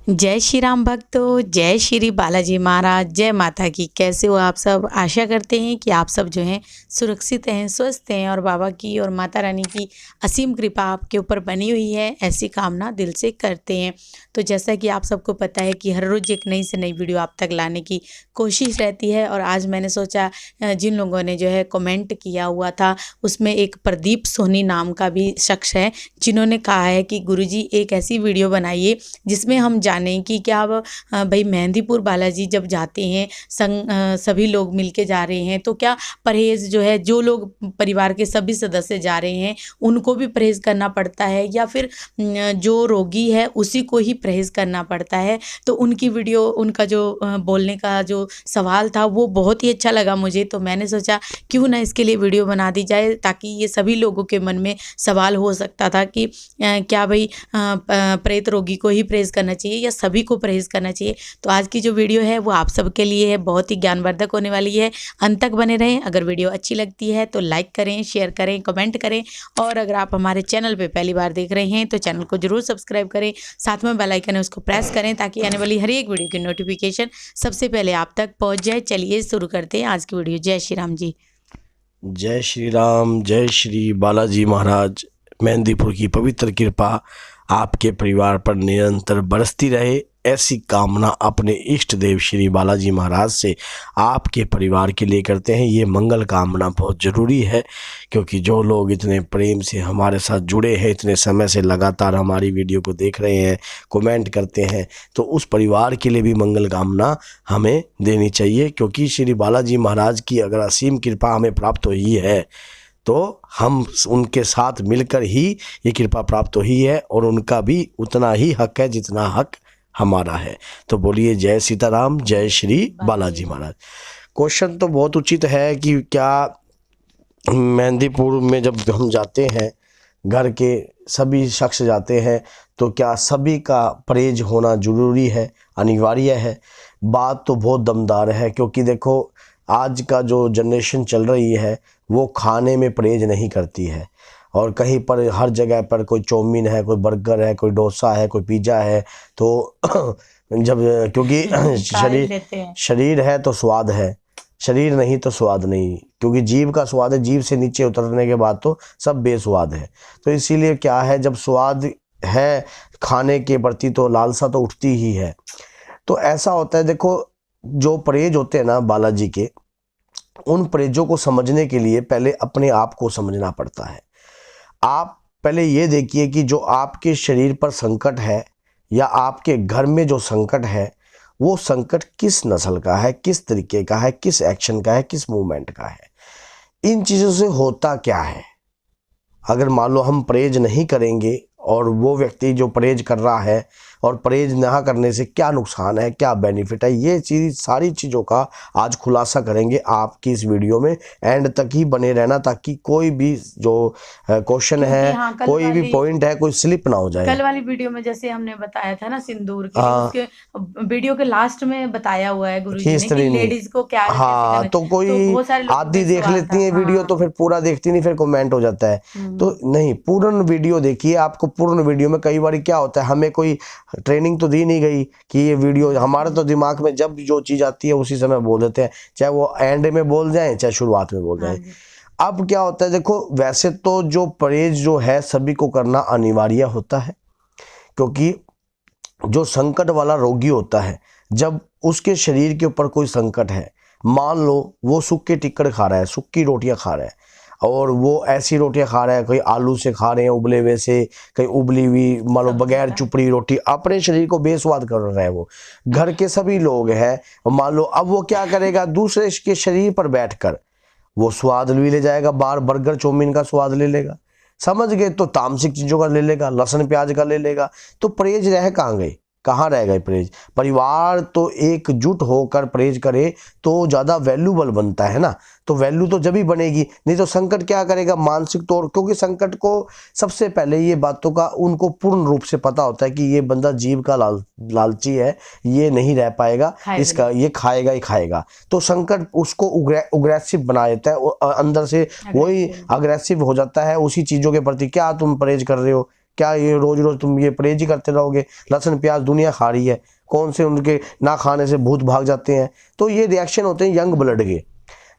जय श्री राम भक्तों, जय श्री बालाजी महाराज, जय माता की। कैसे हो आप सब? आशा करते हैं कि आप सब जो हैं सुरक्षित हैं, स्वस्थ हैं और बाबा की और माता रानी की असीम कृपा आपके ऊपर बनी हुई है, ऐसी कामना दिल से करते हैं। तो जैसा कि आप सबको पता है कि हर रोज़ एक नई से नई वीडियो आप तक लाने की कोशिश रहती है और आज मैंने सोचा जिन लोगों ने जो है कमेंट किया हुआ था उसमें एक प्रदीप सोनी नाम का भी शख्स है जिन्होंने कहा है कि गुरुजी एक ऐसी वीडियो बनाइए जिसमें हम जानें कि क्या अब भाई मेहंदीपुर बालाजी जब जाते हैं सभी लोग मिलके जा रहे हैं तो क्या परहेज़ जो है, जो लोग परिवार के सभी सदस्य जा रहे हैं उनको भी परहेज़ करना पड़ता है या फिर जो रोगी है उसी को ही परहेज़ करना पड़ता है। तो उनकी वीडियो, उनका जो बोलने का जो सवाल था वो बहुत ही अच्छा लगा मुझे। तो मैंने सोचा क्यों ना इसके लिए वीडियो बना दी जाए ताकि ये सभी लोगों के मन में सवाल हो सकता था कि क्या भाई प्रेत रोगी को ही परहेज़ करना चाहिए या सभी को परहेज़ करना चाहिए। तो आज की जो वीडियो है वो आप सबके लिए है, बहुत ही ज्ञानवर्धक होने वाली है। अंत तक बने रहें। अगर वीडियो अच्छी लगती है तो लाइक करें, शेयर करें, कमेंट करें और अगर आप हमारे चैनल पे पहली बार देख रहे हैं तो चैनल को जरूर सब्सक्राइब करें, साथ में बेल आइकन है उसको प्रेस करें ताकि आने वाली हर एक वीडियो की नोटिफिकेशन सबसे पहले आप तक पहुँच जाए। चलिए शुरू करते हैं आज की वीडियो। जय श्री राम जी। जय श्री राम, जय श्री बालाजी महाराज। मेहंदीपुर की पवित्र कृपा आपके परिवार पर निरंतर बरसती रहे, ऐसी कामना अपने इष्ट देव श्री बालाजी महाराज से आपके परिवार के लिए करते हैं। ये मंगल कामना बहुत ज़रूरी है क्योंकि जो लोग इतने प्रेम से हमारे साथ जुड़े हैं, इतने समय से लगातार हमारी वीडियो को देख रहे हैं, कमेंट करते हैं, तो उस परिवार के लिए भी मंगल कामना हमें देनी चाहिए क्योंकि श्री बालाजी महाराज की अगर असीम कृपा हमें प्राप्त हुई है तो हम उनके साथ मिलकर ही ये कृपा प्राप्त हुई है और उनका भी उतना ही हक है जितना हक हमारा है। तो बोलिए जय सीताराम, जय श्री बालाजी महाराज। क्वेश्चन तो बहुत उचित है कि क्या मेहंदीपुर में जब हम जाते हैं, घर के सभी शख्स जाते हैं, तो क्या सभी का परहेज होना ज़रूरी है, अनिवार्य है? बात तो बहुत दमदार है क्योंकि देखो आज का जो जनरेशन चल रही है वो खाने में परहेज नहीं करती है और कहीं पर हर जगह पर कोई चाउमीन है, कोई बर्गर है, कोई डोसा है, कोई पिज़्ज़ा है। तो जब क्योंकि शरीर है तो स्वाद है, शरीर नहीं तो स्वाद नहीं, क्योंकि जीभ का स्वाद है, जीभ से नीचे उतरने के बाद तो सब बेस्वाद है। तो इसीलिए क्या है, जब स्वाद है खाने के प्रति तो लालसा तो उठती ही है। तो ऐसा होता है, देखो जो परहेज होते हैं ना बालाजी के, उन परहेजों को समझने के लिए पहले अपने आप को समझना पड़ता है। आप पहले ये देखिए कि जो आपके शरीर पर संकट है या आपके घर में जो संकट है वो संकट किस नस्ल का है, किस तरीके का है, किस एक्शन का है, किस मूवमेंट का है, इन चीज़ों से होता क्या है। अगर मान लो हम परहेज नहीं करेंगे और वो व्यक्ति जो परहेज कर रहा है और परहेज ना करने से क्या नुकसान है, क्या बेनिफिट है, ये चीज़ सारी चीज़ों का आज खुलासा करेंगे आपकी इस वीडियो में। एंड तक ही बने रहना ताकि कोई भी जो क्वेश्चन है, कोई भी पॉइंट है, कोई स्लिप ना हो जाए। कल वाली वीडियो में जैसे हमने बताया था ना सिंदूर के, उसके वीडियो के लास्ट में बताया हुआ है गुरुजी ने कि लेडीज को क्या तो कोई आधी देख लेती है वीडियो तो फिर पूरा देखती नहीं, फिर कमेंट हो जाता है। तो नहीं, पूर्ण वीडियो देखिए। आपको पूर्ण वीडियो में कई बार क्या होता है, हमें कोई ट्रेनिंग तो दी नहीं गई कि ये वीडियो, हमारे तो दिमाग में जब जो चीज़ आती है उसी समय बोल देते हैं, चाहे वो एंड में बोल जाए चाहे शुरुआत में बोल जाए। अब क्या होता है, देखो वैसे तो जो परहेज जो है सभी को करना अनिवार्य होता है क्योंकि जो संकट वाला रोगी होता है, जब उसके शरीर के ऊपर कोई संकट है, मान लो वो सूखे टिक्कड़ खा रहा है, सूखी रोटियां खा रहा है और वो ऐसी रोटियां खा रहा है, कोई आलू से खा रहे हैं उबले हुए से, कहीं उबली हुई, मान लो बगैर चुपड़ी रोटी, अपने शरीर को बेस्वाद कर रहा है। वो घर के सभी लोग हैं, मान लो अब वो क्या करेगा, दूसरे के शरीर पर बैठकर वो स्वाद भी ले जाएगा, बार बर्गर चाउमीन का स्वाद ले लेगा, समझ गए, तो तामसिक चीज़ों का ले लेगा, लहसुन प्याज का ले लेगा। तो परहेज रह कहाँ गए, कहाँ रह गए परहेज? परिवार तो एकजुट होकर परहेज करे तो ज़्यादा वैल्यूबल बनता है ना। तो वैल्यू तो जब ही बनेगी, नहीं तो संकट क्या करेगा मानसिक तौर, क्योंकि संकट को सबसे पहले ये बातों का उनको पूर्ण रूप से पता होता है कि ये बंदा जीव का लालची है, ये नहीं रह पाएगा, इसका ये खाएगा ही खाएगा। तो संकट उसको उग्रेसिव बना देता है, अंदर से वही अग्रेसिव हो जाता है उसी चीज़ों के प्रति। क्या तुम परहेज कर रहे हो, क्या ये रोज रोज तुम ये परहेज ही करते रहोगे? लहसुन प्याज दुनिया खा रही है, कौन से उनके ना खाने से भूत भाग जाते हैं? तो ये रिएक्शन होते हैं यंग ब्लड के।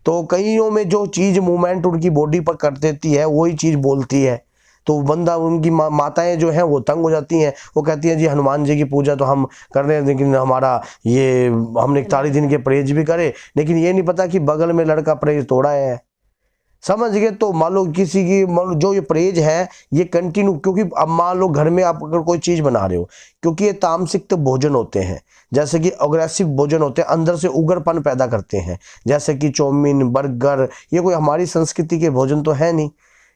तो कईयों में जो चीज़ मूवमेंट उनकी बॉडी पर कर देती है वही चीज़ बोलती है, तो बंदा उनकी माताएं जो हैं वो तंग हो जाती हैं। वो कहती हैं जी हनुमान जी की पूजा तो हम कर रहे हैं, लेकिन हमारा ये हमने 41 दिन के परहेज भी करे, लेकिन ये नहीं पता कि बगल में लड़का परहेज तोड़ा है। समझ गए? तो मान लो किसी की मान लो जो ये परहेज है ये कंटिन्यू, क्योंकि अब मान लो घर में आप अगर कोई चीज़ बना रहे हो, क्योंकि ये तामसिक तो भोजन होते हैं, जैसे कि अग्रेसिव भोजन होते हैं, अंदर से उग्रपन पैदा करते हैं, जैसे कि चाउमीन, बर्गर, ये कोई हमारी संस्कृति के भोजन तो है नहीं,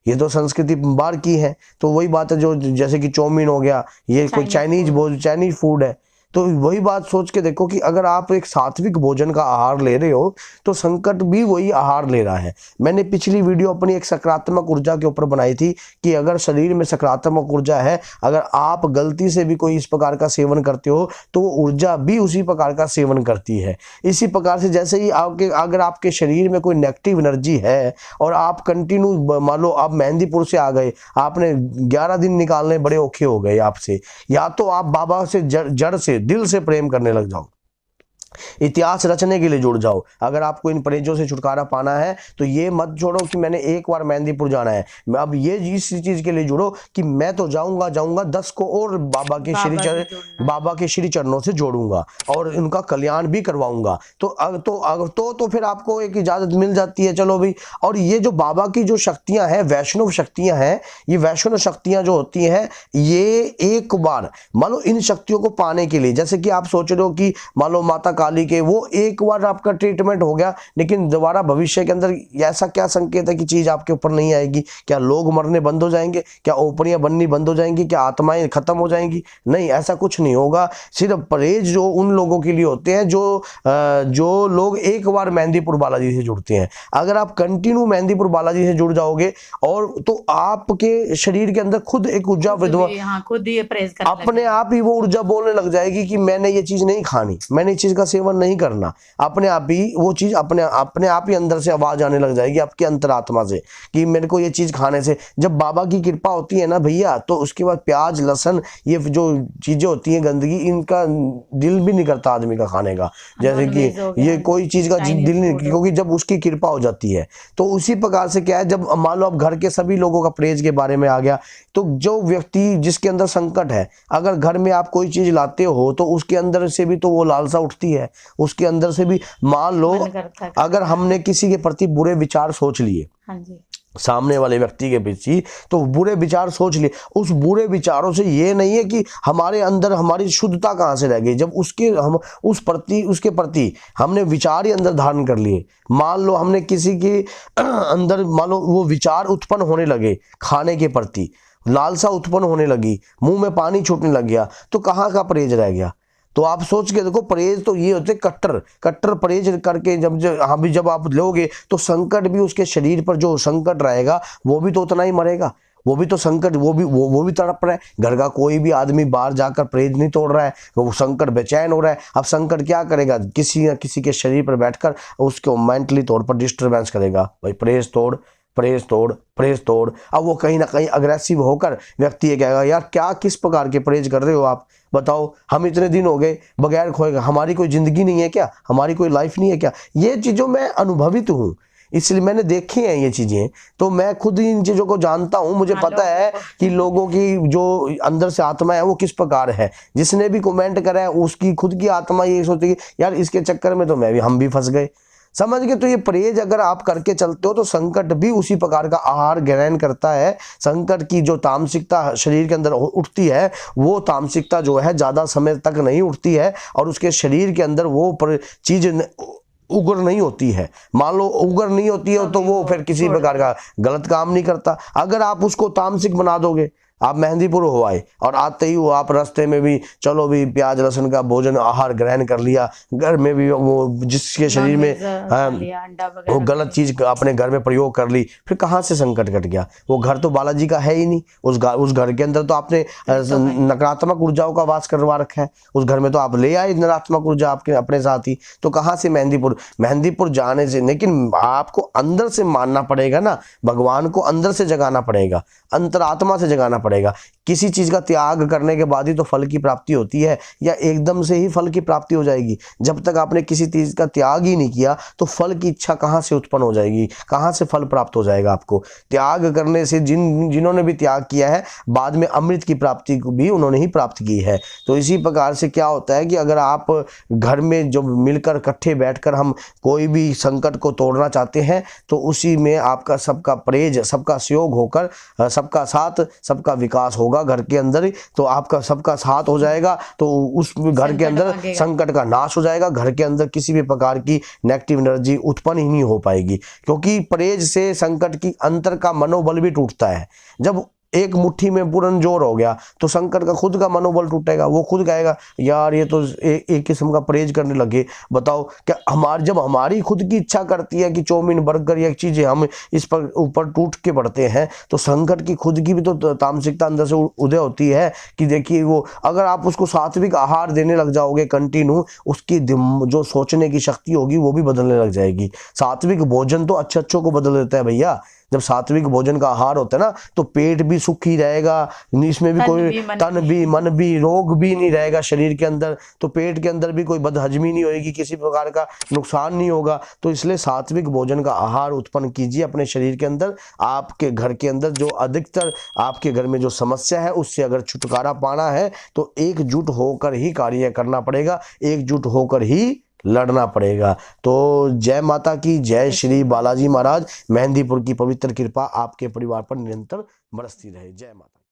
ये तो संस्कृति बाहर की है। तो वही बात है, जो जैसे कि चाउमीन हो गया, ये कोई चाइनीज फूड है। तो वही बात सोच के देखो कि अगर आप एक सात्विक भोजन का आहार ले रहे हो तो संकट भी वही आहार ले रहा है। मैंने पिछली वीडियो अपनी एक सकारात्मक ऊर्जा के ऊपर बनाई थी कि अगर शरीर में सकारात्मक ऊर्जा है, अगर आप गलती से भी कोई इस प्रकार का सेवन करते हो तो वो ऊर्जा भी उसी प्रकार का सेवन करती है। इसी प्रकार से जैसे ही अगर आपके शरीर में कोई नेगेटिव एनर्जी है और आप कंटिन्यू मान लो आप मेहंदीपुर से आ गए, आपने 11 दिन निकालने बड़े औखे हो गए आपसे, या तो आप बाबा से जड़ से दिल से प्रेम करने लग जाओ, इतिहास रचने के लिए जुड़ जाओ। अगर आपको इन परहेजों से छुटकारा पाना है तो ये मत छोड़ो कि मैंने एक बार मेहंदीपुर जाना है, अब ये इस चीज के लिए जुड़ो कि मैं तो जाऊंगा 10 को और बाबा के श्री चरणों से जोड़ूंगा और इनका कल्याण भी करवाऊंगा। तो फिर आपको एक इजाजत मिल जाती है, चलो भाई। और ये जो बाबा की जो शक्तियां हैं, वैष्णव शक्तियां हैं, ये वैष्णव शक्तियां जो होती हैं, ये एक बार मान लो इन शक्तियों को पाने के लिए, जैसे कि आप सोच रहे हो कि मान लो माता काली के वो एक बार आपका ट्रीटमेंट हो गया, लेकिन दोबारा भविष्य के अंदर ऐसा क्या संकेत है कि चीज आपके ऊपर नहीं आएगी? क्या लोग मरने बंद हो जाएंगे? क्या ओपनियां बननी बंद हो जाएंगी? क्या आत्माएं खत्म हो जाएंगी? नहीं, ऐसा कुछ नहीं होगा। सिर्फ परहेज जो उन लोगों के लिए होते हैं जो लोग एक बार मेहंदीपुर बालाजी से जुड़ते हैं। अगर आप कंटिन्यू मेहंदीपुर बालाजी से जुड़ जाओगे और तो आपके शरीर के अंदर खुद एक ऊर्जा खुद ही परहेज अपने आप ही वो ऊर्जा बोलने लग जाएगी कि मैंने ये चीज नहीं खानी, मैंने चीज का सेवन नहीं करना। अपने आप ही वो चीज अपने आप ही अंदर से आवाज आने लग जाएगी आपकी अंतरात्मा से कि मेरे को ये चीज खाने से। जब बाबा की कृपा होती है ना भैया, तो उसके बाद प्याज, लहसुन, ये जो चीजें होती हैं गंदगी, इनका दिल भी नहीं करता आदमी का खाने का, जैसे कि ये कोई चीज का दिल नहीं, क्योंकि जब उसकी कृपा हो जाती है। तो उसी प्रकार से क्या है, जब मान लो अब घर के सभी लोगों का परहेज के बारे में आ गया, तो जो व्यक्ति जिसके अंदर संकट है, अगर घर में आप कोई चीज लाते हो तो उसके अंदर से भी तो वो लालसा उठती है, उसके अंदर से भी मान लो अगर हमने किसी के प्रति बुरे विचार सोच लिए, हाँ जी, सामने वाले व्यक्ति के पीछे तो बुरे विचार सोच लिए, उस बुरे विचारों से ये नहीं है कि हमारे अंदर हमारी शुद्धता कहाँ से रह गई, जब हम उसके प्रति हमने विचार ही अंदर धारण कर लिए। मान लो हमने किसी के अंदर मान लो वो विचार उत्पन्न होने लगे, खाने के प्रति लालसा उत्पन्न होने लगी, मुंह में पानी छूटने लग गया, तो कहाँ का परहेज रह गया? तो आप सोच के देखो, परहेज तो ये होते कट्टर परहेज करके जब आप लोगे तो संकट भी उसके शरीर पर जो संकट रहेगा वो भी तो उतना ही मरेगा, वो भी तो संकट वो भी तड़प रहा है। घर का कोई भी आदमी बाहर जाकर परहेज नहीं तोड़ रहा है, वो संकट बेचैन हो रहा है। अब संकट क्या करेगा? किसी न किसी के शरीर पर बैठकर उसको मेंटली तौर पर डिस्टर्बेंस करेगा, भाई परहेज तोड़, परहेज तोड़, परहेज तोड़। अब वो कहीं ना कहीं अग्रेसिव होकर व्यक्ति ये कहेगा, यार क्या किस प्रकार के परहेज कर रहे हो आप, बताओ, हम इतने दिन हो गए बगैर खोए, हमारी कोई जिंदगी नहीं है क्या, हमारी कोई लाइफ नहीं है क्या? ये चीज़ों में अनुभवित हूँ, इसलिए मैंने देखी हैं ये चीज़ें, तो मैं खुद इन चीज़ों को जानता हूँ। मुझे पता है कि लोगों की जो अंदर से आत्मा है वो किस प्रकार है। जिसने भी कमेंट करा है उसकी खुद की आत्मा ये सोचती है यार इसके चक्कर में तो हम भी फंस गए, समझ गए? तो ये परहेज अगर आप करके चलते हो तो संकट भी उसी प्रकार का आहार ग्रहण करता है। संकट की जो तामसिकता शरीर के अंदर उठती है, वो तामसिकता जो है ज़्यादा समय तक नहीं उठती है और उसके शरीर के अंदर वो चीज़ उग्र नहीं होती है। मान लो उग्र नहीं होती है तो वो फिर किसी प्रकार का गलत काम नहीं करता। अगर आप उसको तामसिक बना दोगे, आप मेहंदीपुर हो आए और आते ही आप रास्ते में भी चलो भी प्याज लहसुन का भोजन आहार ग्रहण कर लिया, घर में भी वो जिसके शरीर में वो गलत चीज अपने घर में प्रयोग कर ली, फिर कहाँ से संकट कट गया? वो घर तो बालाजी का है ही नहीं। उस घर के अंदर तो आपने नकारात्मक ऊर्जाओं का वास करवा रखा है, उस घर में तो आप ले आए नकारात्मक ऊर्जा आपके अपने साथ ही, तो कहाँ से मेहंदीपुर जाने से? लेकिन आपको अंदर से मानना पड़ेगा ना, भगवान को अंदर से जगाना पड़ेगा, अंतरात्मा से जगाना पड़ेगा। पड़ेगा। किसी चीज़ का त्याग करने के बाद ही तो फल की प्राप्ति होती है, या एकदम से ही फल की प्राप्ति हो जाएगी? जब तक आपने किसी चीज़ का त्याग ही नहीं किया तो फल की इच्छा कहाँ से उत्पन्न हो जाएगी, कहाँ से फल प्राप्त हो जाएगा आपको? त्याग करने से जिन्होंने भी त्याग किया है बाद में अमृत की प्राप्ति को भी उन्होंने ही प्राप्त की है। तो इसी प्रकार से क्या होता है कि अगर आप घर में जो मिलकर इकट्ठे बैठकर हम कोई भी संकट को तोड़ना चाहते हैं तो उसी में आपका सबका प्रेज, सबका सहयोग होकर सबका साथ, सबका विकास होगा घर के अंदर। तो आपका सबका साथ हो जाएगा तो उस घर के अंदर संकट का नाश हो जाएगा। घर के अंदर किसी भी प्रकार की नेगेटिव एनर्जी उत्पन्न ही नहीं हो पाएगी, क्योंकि प्रेज से संकट की अंतर का मनोबल भी टूटता है। जब एक मुट्ठी में पूर्ण जोर हो गया तो संकट का खुद का मनोबल टूटेगा, वो खुद कहेगा यार ये तो एक किस्म का परहेज करने लगे। बताओ क्या जब हमारी खुद की इच्छा करती है कि चाउमीन, बर्गर या चीज़ें हम इस पर ऊपर टूट के पड़ते हैं तो संकट की खुद की भी तो तामसिकता अंदर से उदय होती है कि देखिए वो अगर आप उसको सात्विक आहार देने लग जाओगे कंटिन्यू, उसकी जो सोचने की शक्ति होगी वो भी बदलने लग जाएगी। सात्विक भोजन तो अच्छों को बदल देता है भैया। जब सात्विक भोजन का आहार होता है ना तो पेट भी सुखी रहेगा, इसमें भी कोई तन भी मन भी रोग भी नहीं रहेगा शरीर के अंदर। तो पेट के अंदर भी कोई बदहजमी नहीं होगी, किसी प्रकार का नुकसान नहीं होगा। तो इसलिए सात्विक भोजन का आहार उत्पन्न कीजिए अपने शरीर के अंदर। आपके घर के अंदर जो अधिकतर आपके घर में जो समस्या है उससे अगर छुटकारा पाना है तो एकजुट होकर ही कार्य करना पड़ेगा, एकजुट होकर ही लड़ना पड़ेगा। तो जय माता की, जय श्री बालाजी महाराज। मेहंदीपुर की पवित्र कृपा आपके परिवार पर निरंतर बरसती रहे। जय माता।